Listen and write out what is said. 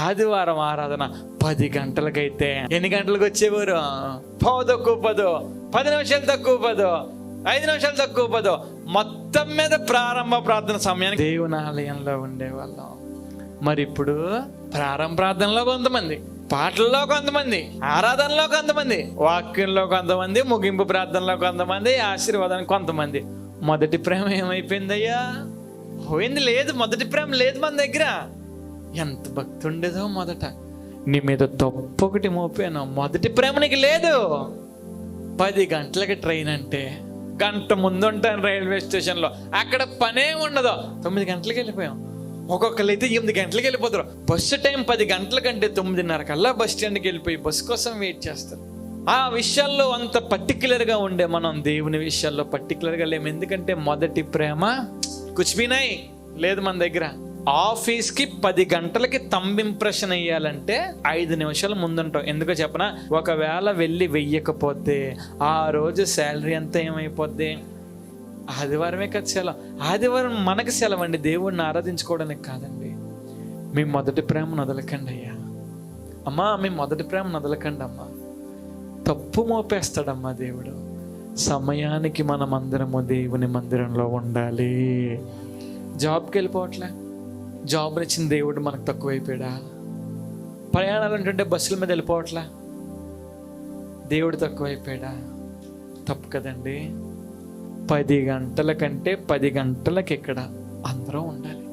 ఆదివారం ఆరాధన 10 గంటలకైతే ఎన్ని గంటలకు వచ్చేవారు? 10 నిమిషాలు తక్కువ 5 నిమిషాలు తక్కువ మొత్తం మీద ప్రారంభ ప్రార్థన సమయానికి దేవుని ఆలయంలో ఉండేవాళ్ళం. మరి ఇప్పుడు ప్రారంభ ప్రార్థనలో కొంతమంది, పాటల్లో కొంతమంది, ఆరాధనలో కొంతమంది, వాక్యంలో కొంతమంది, ముగింపు ప్రార్థనలో కొంతమంది, ఆశీర్వాదానికి కొంతమంది. మొదటి ప్రేమ ఏమైపోయిందయ్యా? పోయింది. లేదు, మొదటి ప్రేమ లేదు మన దగ్గర. ఎంత భక్తి ఉండేదో మొదట. నీ మీద తప్పొకటి మోపాను, మొదటి ప్రేమ నీకు లేదు. 10 గంటలకి ట్రైన్ అంటే గంట ముందు ఉంటాను రైల్వే స్టేషన్లో, అక్కడ పనే ఉండదు. 9 గంటలకు వెళ్ళిపోయాం. ఒక్కొక్కరు అయితే 8 గంటలకు వెళ్ళిపోతారు. బస్సు టైం 10 గంటల కంటే 9:30 కల్లా బస్ స్టాండ్కి వెళ్ళిపోయి బస్సు కోసం వెయిట్ చేస్తారు. ఆ విషయాల్లో అంత పర్టికులర్గా ఉండే మనం దేవుని విషయాల్లో పర్టికులర్గా లేము. ఎందుకంటే మొదటి ప్రేమ కుచ్బినాయి లేదు మన దగ్గర. ఆఫీస్కి 10 గంటలకి తంబ్ ఇంప్రెషన్ అయ్యాలంటే 5 నిమిషాలు ముందుంటాం. ఎందుకో చెప్పనా? ఒకవేళ వెళ్ళి వెయ్యకపోతే ఆ రోజు శాలరీ అంతా ఏమైపోద్ది? ఆదివారమే కదా సెలవు. ఆదివారం మనకు సెలవు అండి, దేవుడిని ఆరాధించుకోవడానికి కాదండి. మీ మొదటి ప్రేమ వదలకండి అయ్యా. అమ్మా, మీ మొదటి ప్రేమ వదలకండి అమ్మా. తప్పు మోపేస్తాడమ్మా దేవుడు. సమయానికి మనం అందరము దేవుని మందిరంలో ఉండాలి. జాబ్కి వెళ్ళిపోవట్లే, జాబ్ ఇచ్చిన దేవుడు మనకు తక్కువైపోయాడా? ప్రయాణాలు అంటుంటే బస్సుల మీద వెళ్ళిపోవట్లే, దేవుడు తక్కువైపోయాడా? తప్పు కదండి. 10 గంటల కంటే 10 గంటలకి ఇక్కడ అందరూ ఉండాలి.